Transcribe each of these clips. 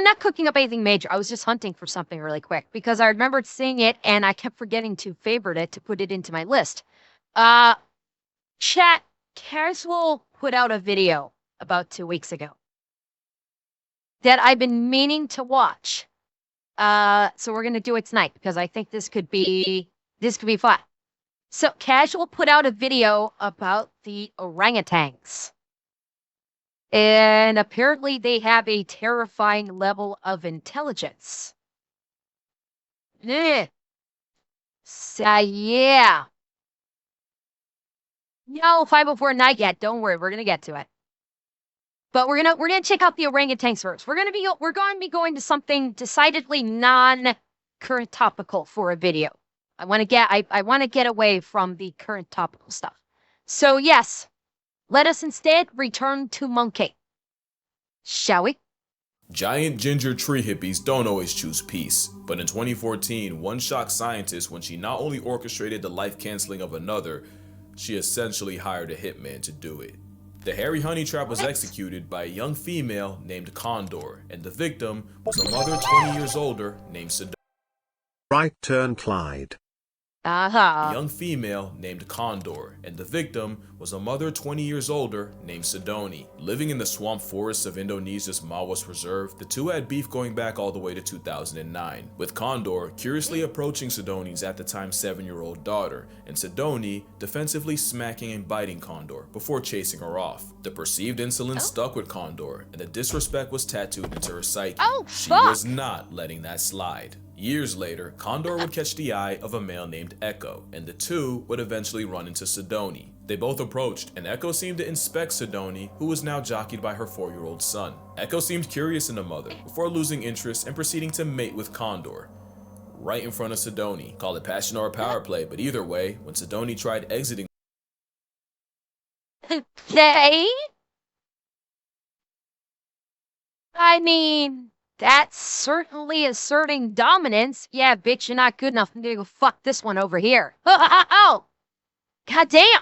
I'm not cooking up anything major. I was just hunting for something really quick because I remembered seeing it and I kept forgetting to favorite it to put it into my list. Uh, Chat, Casual put out a video about 2 weeks ago that I've been meaning to watch. So we're gonna do it tonight because I think this could be fun. So Casual put out a video about the orangutans. And apparently they have a terrifying level of intelligence. So yeah. No, 504 night yet. Don't worry, we're gonna get to it. But we're gonna check out the orangutans first. We're gonna be going to something decidedly non-current topical for a video. I want to get away from the current topical stuff. So yes, let us instead return to Monkey. Shall we? Giant ginger tree hippies don't always choose peace, but in 2014, one shocked scientist when she not only orchestrated the life canceling of another, she essentially hired a hitman to do it. The hairy honey trap was executed by a young female named Condor, and the victim was a mother 20 years older named Sedona. Right turn Clyde. A young female named Condor, and the victim was a mother 20 years older named Sedoni. Living in the swamp forests of Indonesia's Mawas Reserve, the two had beef going back all the way to 2009, with Condor curiously approaching Sedoni's at the time 7-year-old daughter, and Sedoni defensively smacking and biting Condor before chasing her off. The perceived insolence stuck with Condor, and the disrespect was tattooed into her psyche. She was not letting that slide. Years later, Condor would catch the eye of a male named Echo, and the two would eventually run into Sedoni. They both approached, and Echo seemed to inspect Sedoni, who was now jockeyed by her 4-year-old son. Echo seemed curious in the mother, before losing interest and proceeding to mate with Condor. Right in front of Sedoni. Call it passion or power play, but either way, when Sedoni tried exiting I mean, that's certainly asserting dominance. Yeah, bitch, you're not good enough. I'm gonna go fuck this one over here. Oh! Goddamn!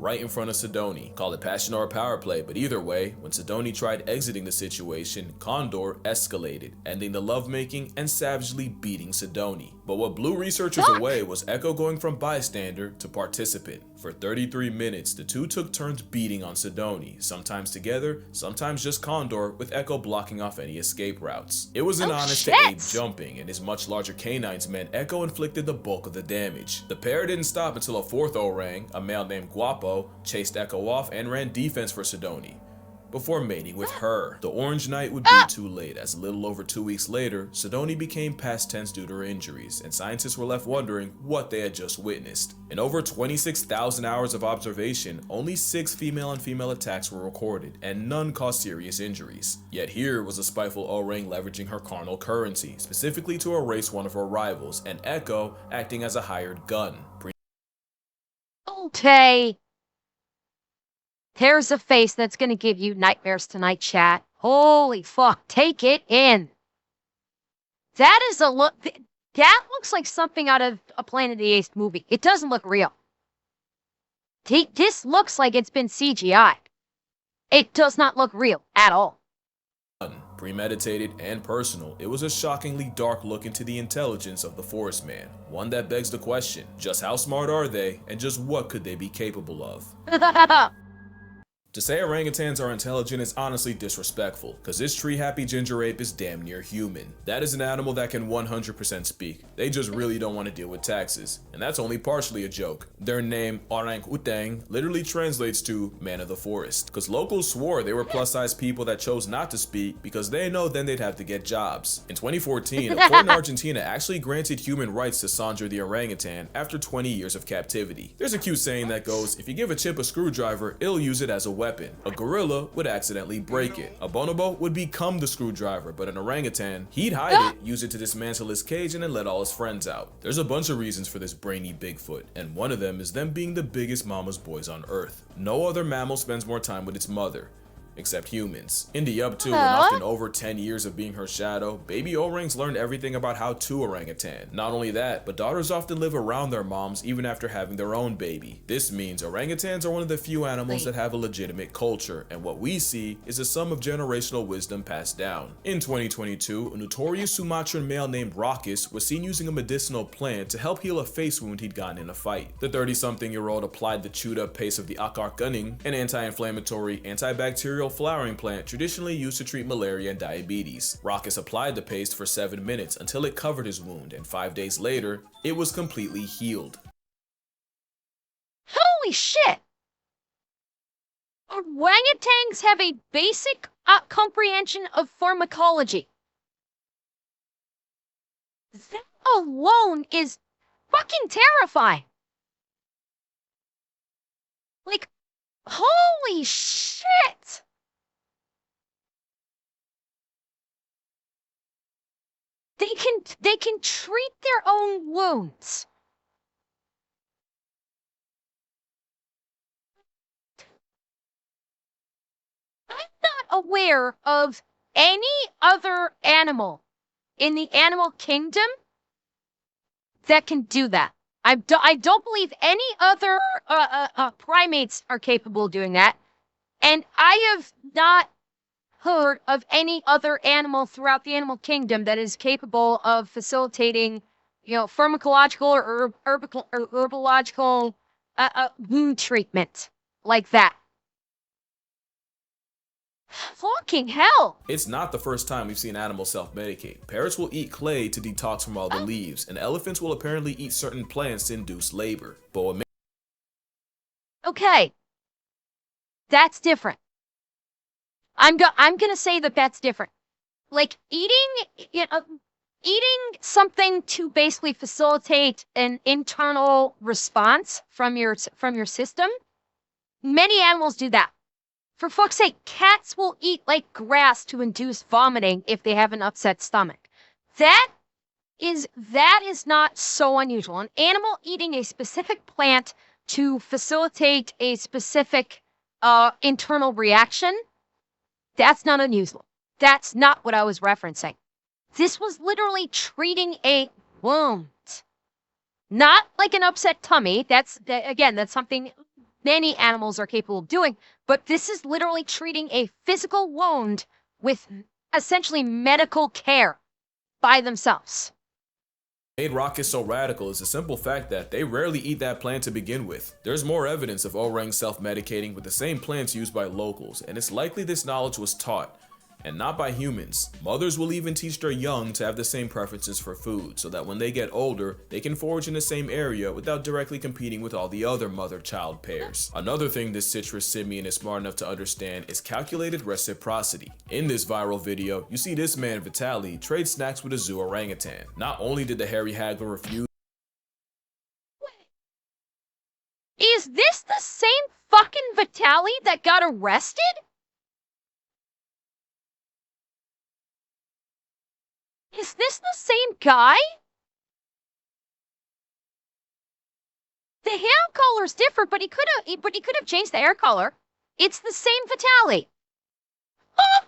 right in front of Sedoni. Call it passion or power play, but either way, when Sedoni tried exiting the situation, Condor escalated, ending the lovemaking and savagely beating Sedoni. But what blew researchers away was Echo going from bystander to participant. For 33 minutes, the two took turns beating on Sedoni, sometimes together, sometimes just Condor, with Echo blocking off any escape routes. It was an honest to ape jumping, and his much larger canines meant Echo inflicted the bulk of the damage. The pair didn't stop until a fourth orang, a male named Guapo, chased Echo off and ran defense for Sedoni, before mating with her. The Orange Night would be too late, as a little over 2 weeks later, Sedoni became past tense due to her injuries, and scientists were left wondering what they had just witnessed. In over 26,000 hours of observation, only 6 female-on-female attacks were recorded, and none caused serious injuries. Yet here was a spiteful orang leveraging her carnal currency, specifically to erase one of her rivals, and Echo acting as a hired gun. Okay. There's a face that's gonna give you nightmares tonight, chat. Holy fuck, take it in. That is a look. That looks like something out of a Planet of the Apes movie. It doesn't look real. This looks like it's been CGI. It does not look real at all. Premeditated and personal, it was a shockingly dark look into the intelligence of the Forest Man. One that begs the question, just how smart are they, and just what could they be capable of? To say orangutans are intelligent is honestly disrespectful, cause this tree-happy ginger ape is damn near human. That is an animal that can 100% speak. They just really don't want to deal with taxes, and that's only partially a joke. Their name, Orangutang, literally translates to man of the forest, cause locals swore they were plus-size people that chose not to speak because they know then they'd have to get jobs. In 2014, a court in Argentina actually granted human rights to Sandra the orangutan after 20 years of captivity. There's a cute saying that goes, if you give a chimp a screwdriver, it'll use it as a weapon. A gorilla would accidentally break it. A bonobo would become the screwdriver, but an orangutan, he'd hide it, use it to dismantle his cage, and then let all his friends out. There's a bunch of reasons for this brainy Bigfoot, and one of them is them being the biggest mama's boys on Earth. No other mammal spends more time with its mother. except humans. In the up to and often over 10 years of being her shadow, baby orangs learned everything about how to orangutan. Not only that, but daughters often live around their moms even after having their own baby. This means orangutans are one of the few animals that have a legitimate culture, and what we see is a sum of generational wisdom passed down. In 2022, a notorious Sumatran male named Rockus was seen using a medicinal plant to help heal a face wound he'd gotten in a fight. The 30-something-year-old applied the chewed-up paste of the akar kuning, an anti-inflammatory, antibacterial flowering plant traditionally used to treat malaria and diabetes. Rockus applied the paste for 7 minutes until it covered his wound, and 5 days later, it was completely healed. Holy shit! Orangutans have a basic comprehension of pharmacology. That alone is fucking terrifying. Like, holy shit! They can treat their own wounds. I'm not aware of any other animal in the animal kingdom that can do that. I don't believe any other primates are capable of doing that, and I have not heard of any other animal throughout the animal kingdom that is capable of facilitating, pharmacological or herbological wound treatment like that. Fucking hell! It's not the first time we've seen animals self-medicate. Parrots will eat clay to detox from all the leaves, and elephants will apparently eat certain plants to induce labor. But what Okay, that's different. I'm gonna say that that's different. Like eating something to basically facilitate an internal response from your system. Many animals do that. For fuck's sake, cats will eat like grass to induce vomiting if they have an upset stomach. That is not so unusual. An animal eating a specific plant to facilitate a specific internal reaction, that's not unusual. That's not what I was referencing. This was literally treating a wound. Not like an upset tummy. That's something many animals are capable of doing, but this is literally treating a physical wound with essentially medical care by themselves. made Rockus so radical is the simple fact that they rarely eat that plant to begin with. There's more evidence of orangs self-medicating with the same plants used by locals, and it's likely this knowledge was taught, and not by humans. Mothers will even teach their young to have the same preferences for food, so that when they get older, they can forage in the same area without directly competing with all the other mother-child pairs. Another thing this citrus simian is smart enough to understand is calculated reciprocity. In this viral video, you see this man Vitaly trade snacks with a zoo orangutan. Not only did the hairy haggler refuse. Is this the same fucking Vitaly that got arrested? Is this the same guy? The hair color's different, but he could have changed the hair color. It's the same Vitaly. Oh,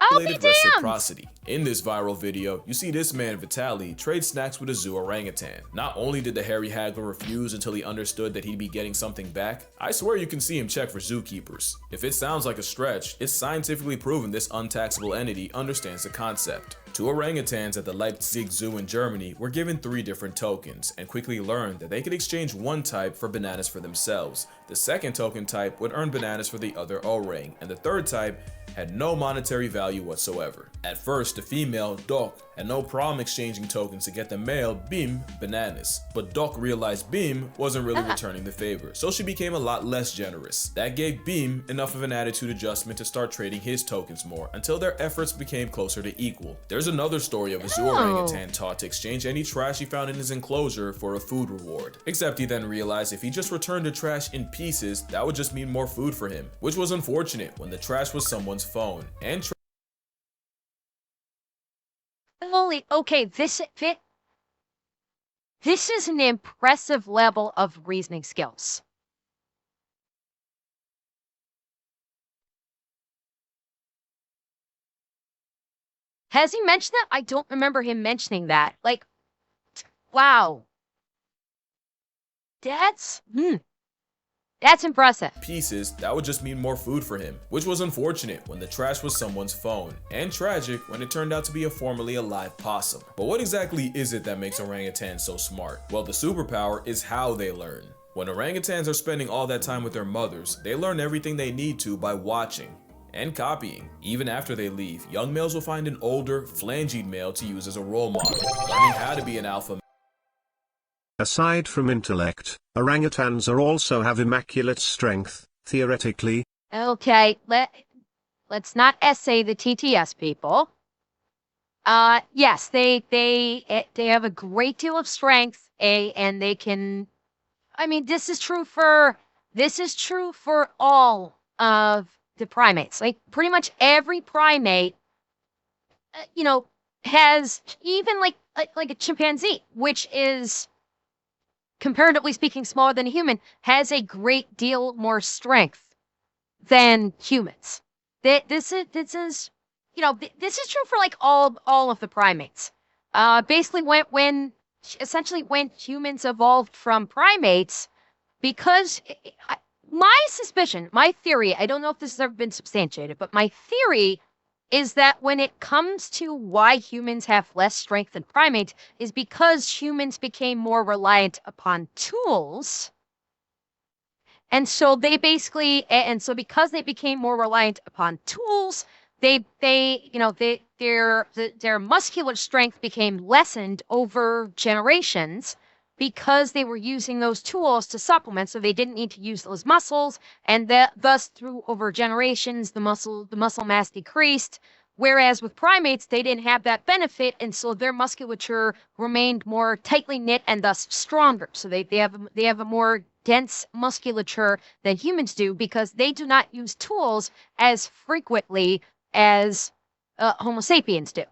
I'll be damned. Reciprocity. In this viral video, you see this man Vitaly trade snacks with a zoo orangutan. Not only did the hairy haggler refuse until he understood that he'd be getting something back, I swear you can see him check for zookeepers. If it sounds like a stretch, it's scientifically proven this untaxable entity understands the concept. Two orangutans at the Leipzig Zoo in Germany were given 3 different tokens and quickly learned that they could exchange one type for bananas for themselves. The second token type would earn bananas for the other orang, and the third type had no monetary value whatsoever. At first, the female, Doc, had no problem exchanging tokens to get the male, Bim, bananas. But Doc realized Bim wasn't really returning the favor, so she became a lot less generous. That gave Bim enough of an attitude adjustment to start trading his tokens more, until their efforts became closer to equal. There's another story of a zoo orangutan taught to exchange any trash he found in his enclosure for a food reward. Except he then realized if he just returned the trash in pieces, that would just mean more food for him, which was unfortunate when the trash was someone's phone. And Holy, okay, this is an impressive level of reasoning skills. Has he mentioned that? I don't remember him mentioning that. Like, wow. That's impressive. Pieces, that would just mean more food for him, which was unfortunate when the trash was someone's phone, and tragic when it turned out to be a formerly alive possum. But what exactly is it that makes orangutans so smart? Well, the superpower is how they learn. When orangutans are spending all that time with their mothers, they learn everything they need to by watching and copying. Even after they leave, young males will find an older, phalangeed male to use as a role model, learning how to be an alpha. Aside from intellect, orangutans also have immaculate strength, theoretically. Okay, let's not essay the TTS people. Yes, they have a great deal of strength, and they can. I mean, this is true for all of the primates. Like pretty much every primate, has even like a chimpanzee, which is comparatively speaking smaller than a human, has a great deal more strength than humans. This is this is true for like all of the primates. Basically, when humans evolved from primates, because my suspicion, my theory, I don't know if this has ever been substantiated, but my theory is that when it comes to why humans have less strength than primates is because humans became more reliant upon tools. And so because they became more reliant upon tools, their muscular strength became lessened over generations because they were using those tools to supplement, so they didn't need to use those muscles, and thus through over generations the muscle mass decreased. Whereas with primates, they didn't have that benefit, and so their musculature remained more tightly knit and thus stronger. So they have a more dense musculature than humans do because they do not use tools as frequently as Homo sapiens do.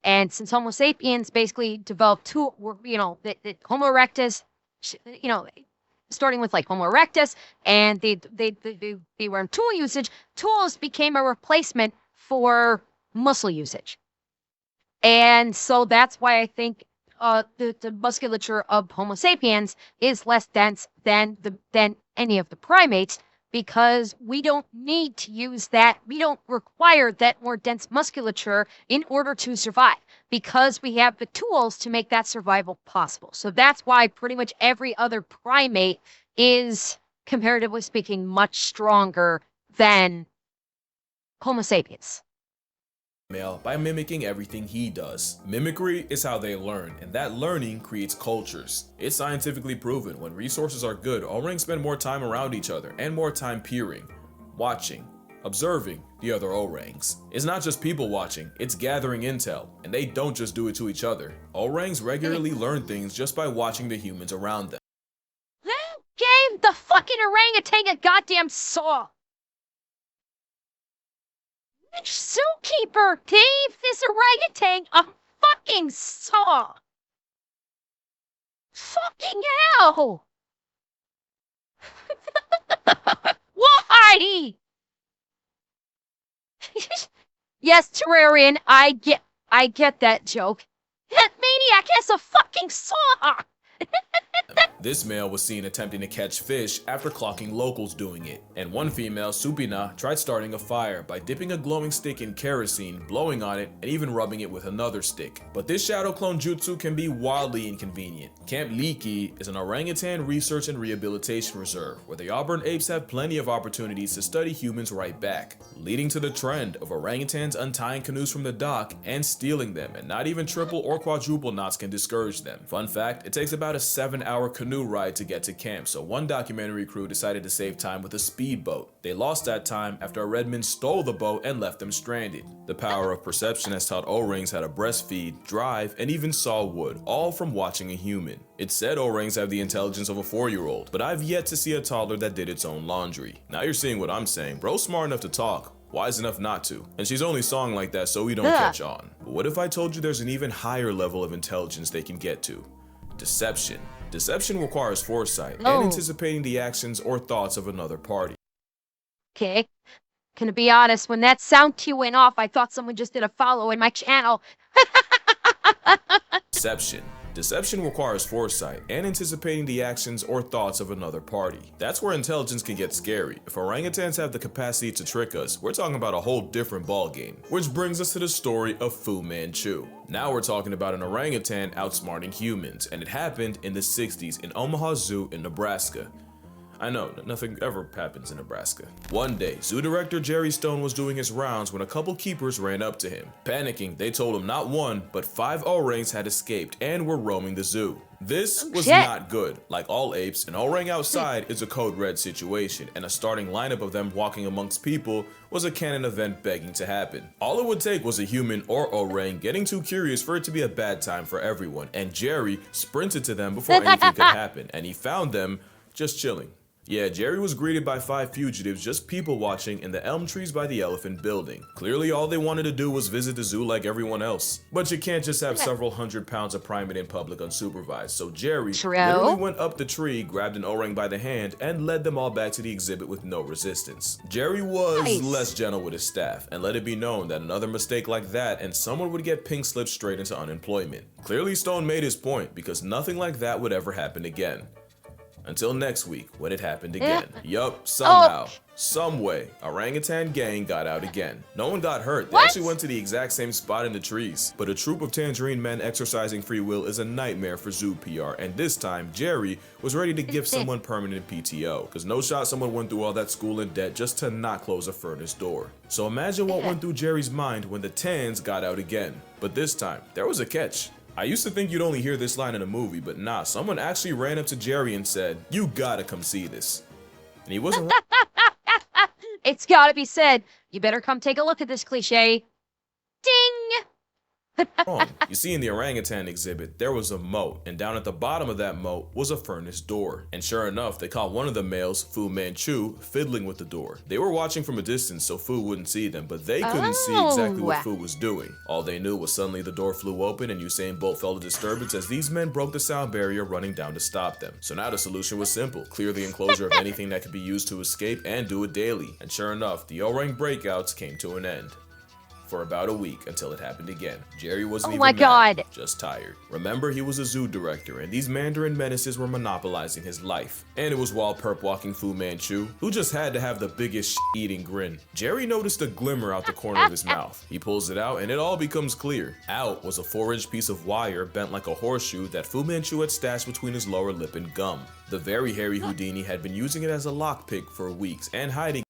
And since Homo sapiens basically developed Homo erectus, starting with like Homo erectus, and they were in tool usage, tools became a replacement for muscle usage. And so that's why I think the musculature of Homo sapiens is less dense than any of the primates, because we don't need to use that. We don't require that more dense musculature in order to survive, because we have the tools to make that survival possible. So that's why pretty much every other primate is, comparatively speaking, much stronger than Homo sapiens. Male by mimicking everything he does. Mimicry is how they learn, and that learning creates cultures. It's scientifically proven when resources are good, orangs spend more time around each other and more time peering, watching, observing the other orangs. It's not just people watching, it's gathering intel, and they don't just do it to each other. Orangs regularly learn things just by watching the humans around them. Who gave the fucking orangutan a goddamn saw? Which zookeeper gave this orangutan a fucking saw? Fucking hell! Why? Yes, Terrarian, I get that joke. That maniac has a fucking saw! This male was seen attempting to catch fish after clocking locals doing it, and one female, Supina, tried starting a fire by dipping a glowing stick in kerosene, blowing on it, and even rubbing it with another stick. But this shadow clone jutsu can be wildly inconvenient. Camp Leaky is an orangutan research and rehabilitation reserve where the Auburn apes have plenty of opportunities to study humans right back, leading to the trend of orangutans untying canoes from the dock and stealing them, and not even triple or quadruple knots can discourage them. Fun fact, it takes about a 7-hour canoe ride to get to camp, so one documentary crew decided to save time with a speedboat. They lost that time after a redman stole the boat and left them stranded. The power of perception has taught orangs how to breastfeed, drive, and even saw wood, all from watching a human. It's said orangs have the intelligence of a 4-year-old, but I've yet to see a toddler that did its own laundry. Now you're seeing what I'm saying. Bro's smart enough to talk, wise enough not to, and she's only sawing like that so we don't catch on. But what if I told you there's an even higher level of intelligence they can get to? Deception. Deception requires foresight and anticipating the actions or thoughts of another party. Okay. Gonna be honest, when that sound cue went off, I thought someone just did a follow in my channel. Deception. Deception requires foresight and anticipating the actions or thoughts of another party. That's where intelligence can get scary. If orangutans have the capacity to trick us, we're talking about a whole different ballgame. Which brings us to the story of Fu Manchu. Now we're talking about an orangutan outsmarting humans, and it happened in the 60s in Omaha Zoo in Nebraska. I know, nothing ever happens in Nebraska. One day, zoo director Jerry Stone was doing his rounds when a couple keepers ran up to him. Panicking, they told him not one, but 5 orangs had escaped and were roaming the zoo. This was not good. Like all apes, an orang outside is a code red situation, and a starting lineup of them walking amongst people was a canon event begging to happen. All it would take was a human or orang getting too curious for it to be a bad time for everyone, and Jerry sprinted to them before anything could happen, and he found them just chilling. Yeah, Jerry was greeted by 5 fugitives just people watching in the elm trees by the elephant building. Clearly all they wanted to do was visit the zoo like everyone else. But you can't just have several hundred pounds of primate in public unsupervised, so Jerry literally went up the tree, grabbed an orang by the hand, and led them all back to the exhibit with no resistance. Jerry was less gentle with his staff, and let it be known that another mistake like that and someone would get pink slipped straight into unemployment. Clearly Stone made his point, because nothing like that would ever happen again. Until next week, when it happened again. Yup, somehow, some way, orangutan gang got out again. No one got hurt. They actually went to the exact same spot in the trees. But a troop of tangerine men exercising free will is a nightmare for zoo PR, and this time, Jerry was ready to give someone permanent PTO, because no shot someone went through all that school in debt just to not close a furnace door. So imagine what went through Jerry's mind when the tans got out again. But this time, there was a catch. I used to think you'd only hear this line in a movie, but nah, someone actually ran up to Jerry and said, "You gotta come see this." And he wasn't It's gotta be said. You better come take a look at this cliche. Ding! wrong. You see, in the orangutan exhibit, there was a moat, and down at the bottom of that moat was a furnace door. And sure enough, they caught one of the males, Fu Manchu, fiddling with the door. They were watching from a distance so Fu wouldn't see them, but they couldn't see exactly what Fu was doing. All they knew was suddenly the door flew open and Usain Bolt felt a disturbance as these men broke the sound barrier running down to stop them. So now the solution was simple. Clear the enclosure of anything that could be used to escape and do it daily. And sure enough, the orang breakouts came to an end. For about a week until it happened again. Jerry wasn't even mad, just tired. Remember, he was a zoo director, and these Mandarin menaces were monopolizing his life. And it was while perp walking Fu Manchu, who just had to have the biggest eating grin. Jerry noticed a glimmer out the corner of his mouth. He pulls it out, and it all becomes clear. Out was a 4-inch piece of wire bent like a horseshoe that Fu Manchu had stashed between his lower lip and gum. The very hairy Houdini had been using it as a lockpick for weeks and hiding.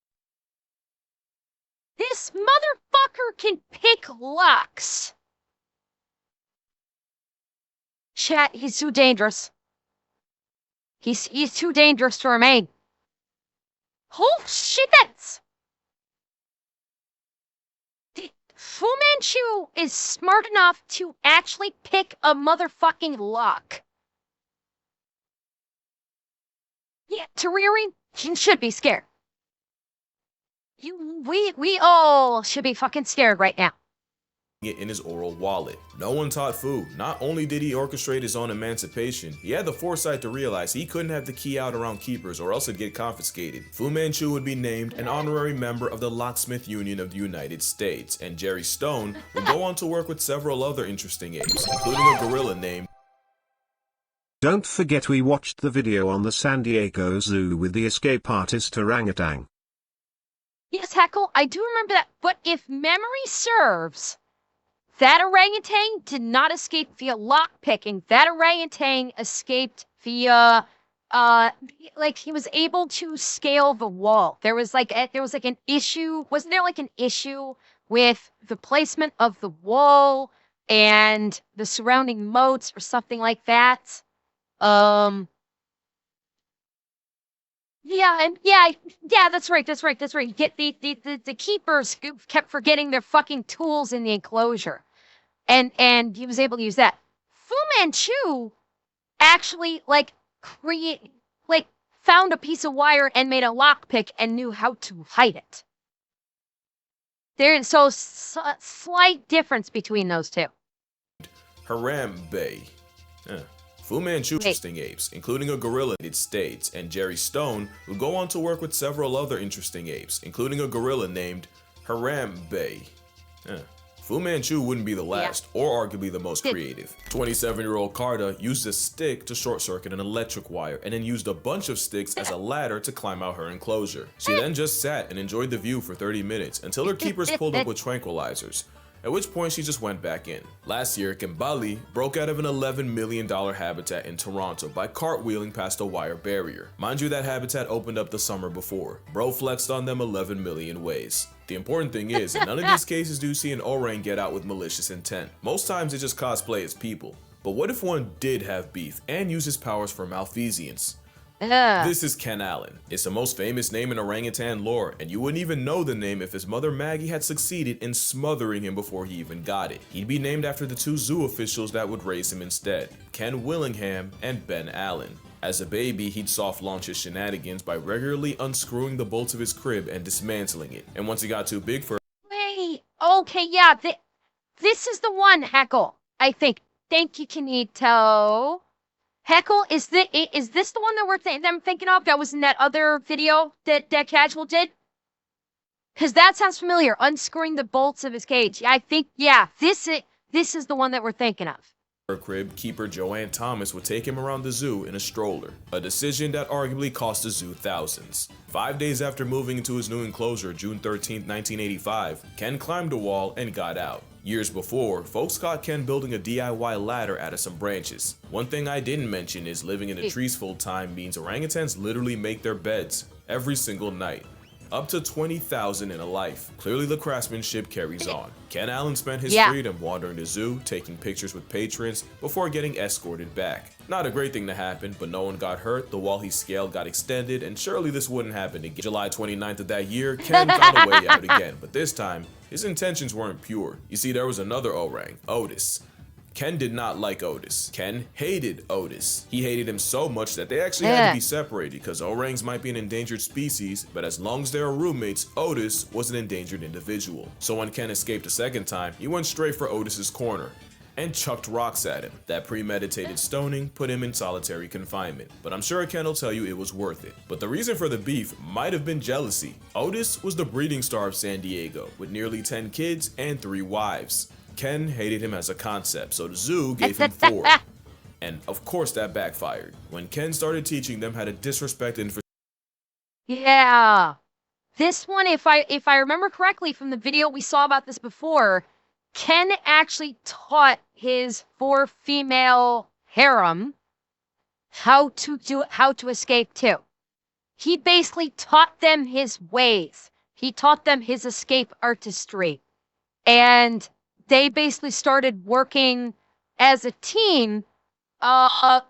This motherfucker can pick locks. Chat, he's too dangerous. He's too dangerous to remain. Oh shit, that's... Fu Manchu is smart enough to actually pick a motherfucking lock. Yeah, Tariri, you should be scared. We all should be fucking scared right now. It in his oral wallet. No one taught Fu. Not only did he orchestrate his own emancipation, he had the foresight to realize he couldn't have the key out around keepers or else it'd get confiscated. Fu Manchu would be named an honorary member of the Locksmith Union of the United States, and Jerry Stone would go on to work with several other interesting apes, including a gorilla named... Don't forget we watched the video on the San Diego Zoo with the escape artist orangutan. Yes, Heckle, I do remember that, but if memory serves, that orangutan did not escape via lockpicking. That orangutan escaped via, like he was able to scale the wall. There was like an issue, wasn't there like an issue with the placement of the wall and the surrounding moats or something like that? Yeah, that's right. Get the keepers kept forgetting their fucking tools in the enclosure. And he was able to use that. Fu Manchu actually found a piece of wire and made a lockpick and knew how to hide it. There's so slight difference between those two. Harambe. Fu Manchu Wait. interesting apes, including a gorilla in the United States, and Jerry Stone would go on to work with several other interesting apes, including a gorilla named Harambe. Fu Manchu wouldn't be the last, or arguably the most creative. 27-year-old Carta used a stick to short-circuit an electric wire, and then used a bunch of sticks as a ladder to climb out her enclosure. She then just sat and enjoyed the view for 30 minutes until her keepers pulled up with tranquilizers, at which point she just went back in. Last year, Kimbali broke out of an $11 million habitat in Toronto by cartwheeling past a wire barrier. Mind you, that habitat opened up the summer before. Bro flexed on them 11 million ways. The important thing is, in none of these cases do you see an orang get out with malicious intent. Most times they just cosplay as people. But what if one did have beef and use his powers for malfeasance? This is Ken Allen. It's the most famous name in orangutan lore, and you wouldn't even know the name if his mother Maggie had succeeded in smothering him before he even got it. He'd be named after the two zoo officials that would raise him instead, Ken Willingham and Ben Allen. As a baby, he'd soft launch his shenanigans by regularly unscrewing the bolts of his crib and dismantling it. And once he got too big for Wait. Okay, yeah. This is the one, Heckle. I think. Thank you, Kinito. Heckle, is this the one that I'm thinking of? That was in that other video that Casual did? Because that sounds familiar. Unscrewing the bolts of his cage. I think, yeah, this is the one that we're thinking of. her crib, keeper Joanne Thomas would take him around the zoo in a stroller, a decision that arguably cost the zoo thousands. 5 days after moving into his new enclosure, June 13, 1985, Ken climbed a wall and got out. Years before, folks caught Ken building a DIY ladder out of some branches. One thing I didn't mention is living in the trees full time means orangutans literally make their beds every single night. Up to 20,000 in a life. Clearly the craftsmanship carries on. Ken Allen spent his freedom wandering the zoo, taking pictures with patrons, before getting escorted back. Not a great thing to happen, but no one got hurt, the wall he scaled got extended, and surely this wouldn't happen again. July 29th of that year, Ken found a way out again, but this time, his intentions weren't pure. You see, there was another orang, Otis. Ken did not like Otis. Ken hated Otis. He hated him so much that they actually had to be separated because orangs might be an endangered species, but as long as they are roommates, Otis was an endangered individual. So when Ken escaped a second time, he went straight for Otis's corner and chucked rocks at him. That premeditated stoning put him in solitary confinement, but I'm sure Ken will tell you it was worth it. But the reason for the beef might have been jealousy. Otis was the breeding star of San Diego, with nearly 10 kids and 3 wives. Ken hated him as a concept, so the zoo gave him 4. And of course that backfired, when Ken started teaching them how to disrespect and Yeah. This one, if I remember correctly from the video we saw about this before, Ken actually taught his 4 female harem how to escape too. He basically taught them his ways. He taught them his escape artistry. And they basically started working as a team. God,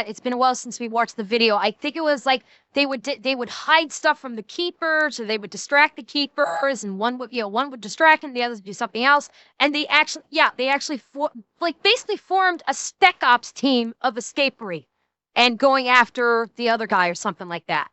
it's been a while since we watched the video. I think it was like they would hide stuff from the keepers, or they would distract the keepers, and one would distract and the others would do something else. And they actually basically formed a spec ops team of escapery and going after the other guy or something like that.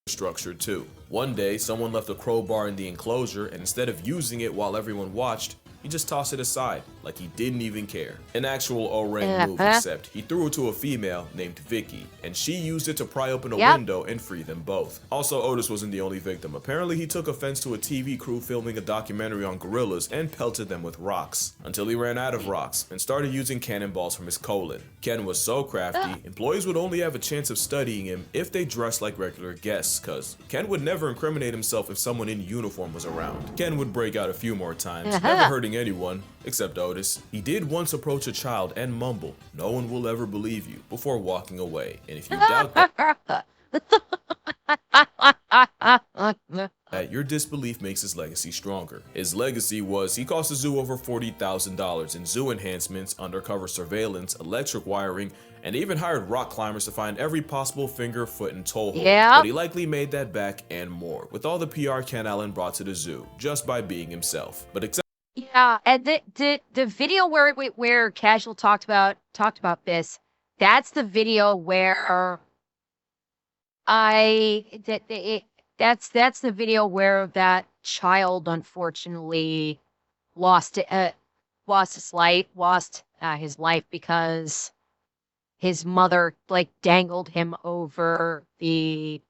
Structure too. One day, someone left a crowbar in the enclosure, and instead of using it while everyone watched, he just tossed it aside, like he didn't even care. An actual orang move, except he threw it to a female named Vicky, and she used it to pry open a window and free them both. Also, Otis wasn't the only victim. Apparently, he took offense to a TV crew filming a documentary on gorillas and pelted them with rocks, until he ran out of rocks and started using cannonballs from his colon. Ken was so crafty, employees would only have a chance of studying him if they dressed like regular guests, cause Ken would never incriminate himself if someone in uniform was around. Ken would break out a few more times, never hurting anyone, except Otis. He did once approach a child and mumble, "No one will ever believe you," before walking away. And if you doubt that, your disbelief makes his legacy stronger. His legacy was he cost the zoo over $40,000 in zoo enhancements, undercover surveillance, electric wiring, and even hired rock climbers to find every possible finger, foot, and toe hole. But he likely made that back and more, with all the PR Ken Allen brought to the zoo, just by being himself. But except And the video where Casual talked about this, that's the video where that's the video where that child unfortunately lost his life because his mother like dangled him over the,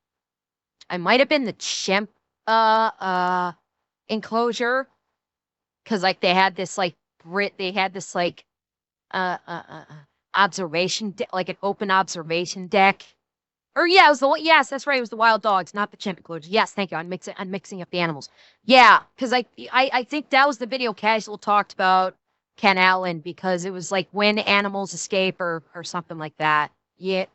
I might have been the chimp enclosure, because like they had this like uh, uh, uh, uh, like an open observation deck. Or yeah, it was the one. Yes, that's right. It was the wild dogs, not the chimp enclosure. Yes, thank you. I'm mixing up the animals. Yeah, because I think that was the video Casual talked about Ken Allen, because it was like when animals escape or something like that. Yeah.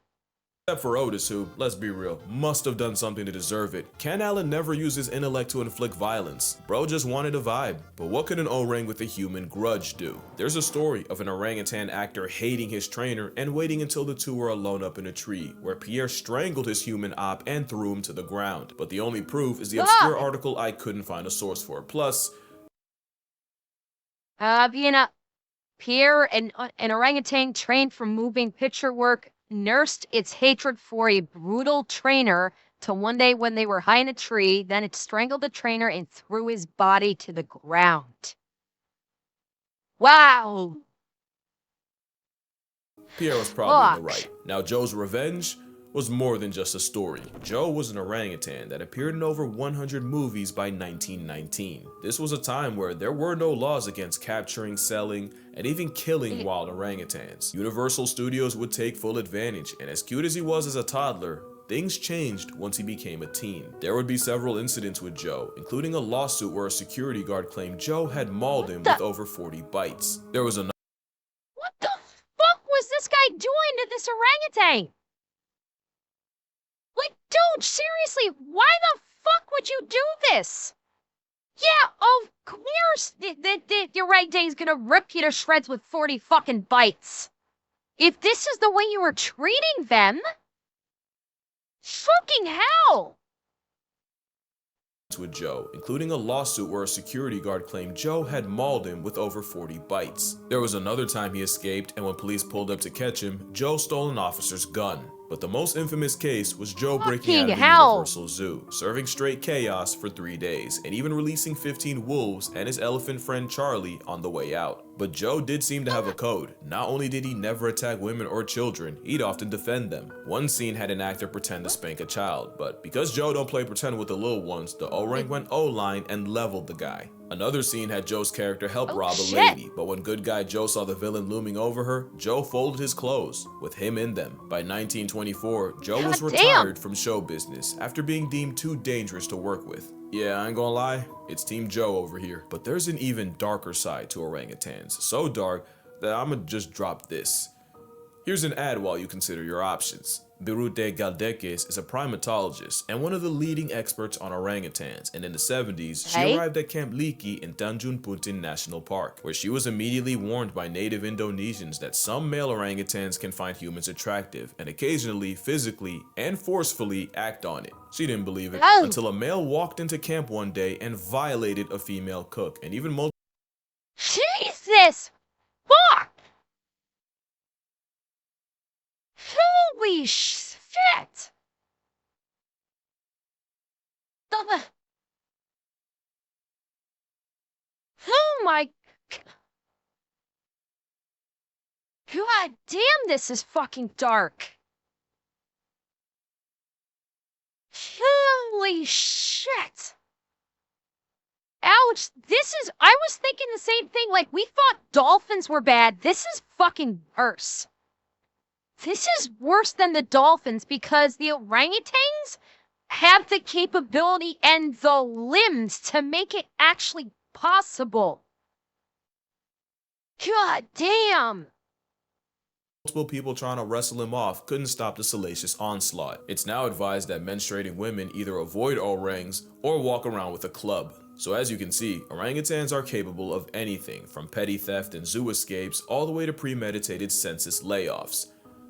Except for Otis, who, let's be real, must have done something to deserve it. Ken Allen never used his intellect to inflict violence. Bro just wanted a vibe. But what could an orang with a human grudge do? There's a story of an orangutan actor hating his trainer and waiting until the two were alone up in a tree, where Pierre strangled his human op and threw him to the ground. But the only proof is the obscure article I couldn't find a source for. Plus, Pierre, an orangutan trained for moving picture work, nursed its hatred for a brutal trainer till one day when they were high in a tree, then it strangled the trainer and threw his body to the ground. Wow. Pierre was probably in the right. Now, Joe's revenge was more than just a story. Joe was an orangutan that appeared in over 100 movies by 1919. This was a time where there were no laws against capturing, selling, and even killing wild orangutans. Universal Studios would take full advantage, and as cute as he was as a toddler, things changed once he became a teen. There would be several incidents with Joe, including a lawsuit where a security guard claimed Joe had mauled him with over 40 bites. There was another. What the fuck was this guy doing to this orangutan? Like, dude, seriously, why the fuck would you do this? Yeah, of course, the orangutan's gonna rip you to shreds with 40 fucking bites. If this is the way you were treating them, fucking hell. With Joe, including a lawsuit where a security guard claimed Joe had mauled him with over 40 bites. There was another time he escaped, and when police pulled up to catch him, Joe stole an officer's gun. But the most infamous case was Joe breaking out of the Universal Zoo, serving straight chaos for 3 days, and even releasing 15 wolves and his elephant friend Charlie on the way out. But Joe did seem to have a code. Not only did he never attack women or children, he'd often defend them. One scene had an actor pretend to spank a child, but because Joe don't play pretend with the little ones, the orang went O-line and leveled the guy. Another scene had Joe's character help rob a lady, but when good guy Joe saw the villain looming over her, Joe folded his clothes, with him in them. By 1924, Joe was retired from show business after being deemed too dangerous to work with. Yeah, I ain't gonna lie, it's Team Joe over here. But there's an even darker side to orangutans, so dark that I'ma just drop this. Here's an ad while you consider your options. Birute Galdeques is a primatologist and one of the leading experts on orangutans, and in the 70s, she arrived at Camp Liki in Tanjung Putin National Park, where she was immediately warned by native Indonesians that some male orangutans can find humans attractive and occasionally, physically, and forcefully act on it. She didn't believe it until a male walked into camp one day and violated a female cook, and even multiple. Jesus! Fuck! Holy shit! Oh my... God damn, this is fucking dark. Holy shit! Alex, I was thinking the same thing. Like, we thought dolphins were bad. This is fucking worse. This is worse than the dolphins because the orangutans have the capability and the limbs to make it actually possible. God damn. Multiple people trying to wrestle him off couldn't stop the salacious onslaught. It's now advised that menstruating women either avoid orangs or walk around with a club. So as you can see, orangutans are capable of anything from petty theft and zoo escapes all the way to premeditated census layoffs.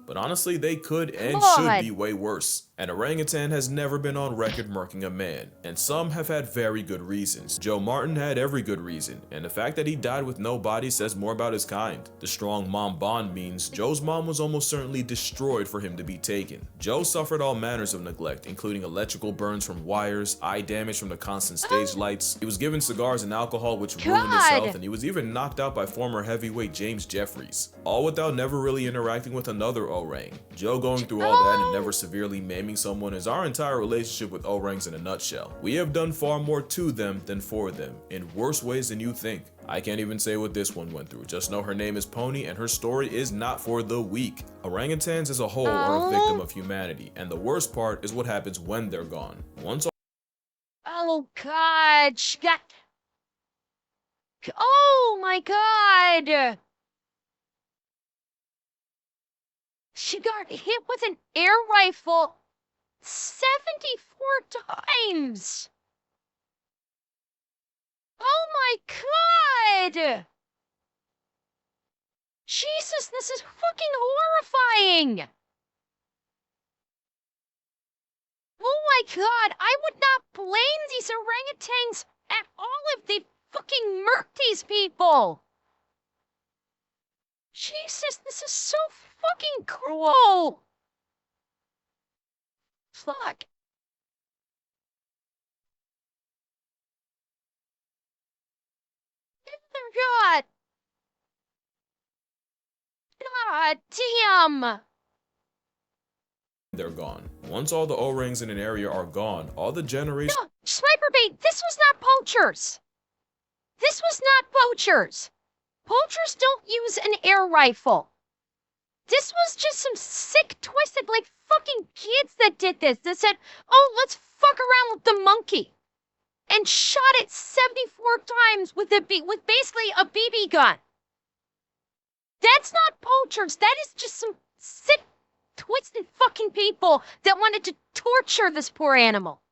But honestly, they could and should be way worse. An orangutan has never been on record murking a man, and some have had very good reasons. Joe Martin had every good reason, and the fact that he died with no body says more about his kind. The strong mom bond means Joe's mom was almost certainly destroyed for him to be taken. Joe suffered all manners of neglect, including electrical burns from wires, eye damage from the constant stage lights. He was given cigars and alcohol which ruined his health, and he was even knocked out by former heavyweight James Jeffries. All without never really interacting with another orang. Joe going through all that and never severely maiming someone is our entire relationship with orangs in a nutshell. We have done far more to them than for them, in worse ways than you think. I can't even say what this one went through, just know her name is Pony and her story is not for the weak. Orangutans as a whole are a victim of humanity, and the worst part is what happens when they're gone. Once Oh God, she got... Oh my God! She got hit with an air rifle 74 times! Oh my God! Jesus, this is fucking horrifying! Oh my God, I would not blame these orangutans at all if they fucking murked these people! Jesus, this is so fucking cruel! Fuck. Oh God! God damn! they're gone. Once all the orangs in an area are gone, all the generations No, sniper bait, this was not poachers! This was not poachers! Poachers don't use an air rifle! This was just some sick, twisted, like, fucking kids that did this. That said, oh, let's fuck around with the monkey. And shot it 74 times with basically a BB gun. That's not poachers. That is just some sick, twisted fucking people that wanted to torture this poor animal.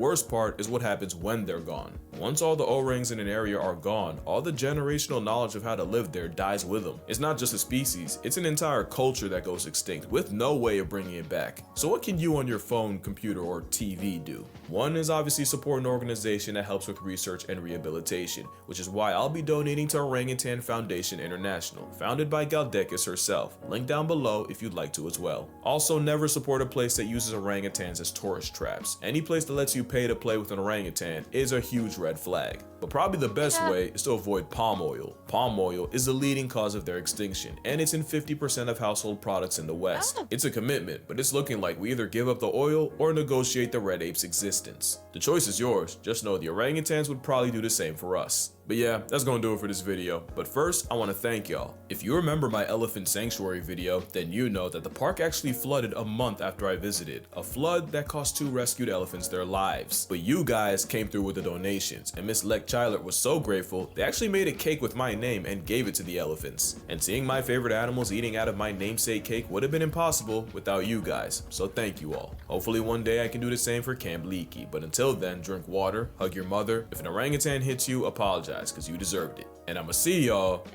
Worst part is what happens when they're gone. Once all the orangs in an area are gone, all the generational knowledge of how to live there dies with them. It's not just a species, it's an entire culture that goes extinct with no way of bringing it back. So what can you on your phone, computer, or TV do? One is obviously support an organization that helps with research and rehabilitation, which is why I'll be donating to Orangutan Foundation International, founded by Galdekis herself. Link down below if you'd like to as well. Also, never support a place that uses orangutans as tourist traps. Any place that lets you pay to play with an orangutan is a huge red flag. But probably the best way is to avoid palm oil. Palm oil is the leading cause of their extinction, and it's in 50% of household products in the West. It's a commitment, but it's looking like we either give up the oil or negotiate the red ape's existence. The choice is yours, just know the orangutans would probably do the same for us. But yeah, that's gonna do it for this video. But first, I wanna thank y'all. If you remember my elephant sanctuary video, then you know that the park actually flooded a month after I visited. A flood that cost 2 rescued elephants their lives. But you guys came through with the donations, and Miss Lek Chilert was so grateful, they actually made a cake with my name and gave it to the elephants. And seeing my favorite animals eating out of my namesake cake would have been impossible without you guys, so thank you all. Hopefully one day I can do the same for Camp Leaky, but until then, drink water, hug your mother. If an orangutan hits you, apologize, because you deserved it. And I'ma see y'all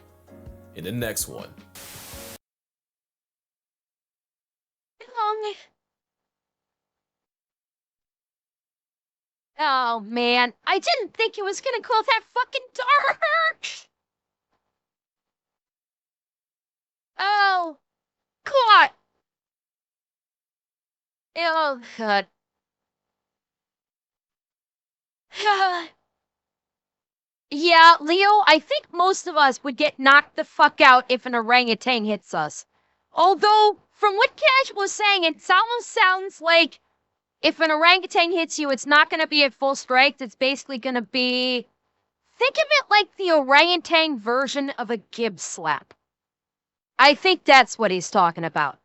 in the next one. Oh man, I didn't think it was gonna go that fucking dark! Oh, God! Oh, God. Yeah, Leo, I think most of us would get knocked the fuck out if an orangutan hits us. Although, from what Cash was saying, it almost sounds like if an orangutan hits you, it's not going to be at full strength. It's basically going to be... Think of it like the orangutan version of a Gibbs slap. I think that's what he's talking about.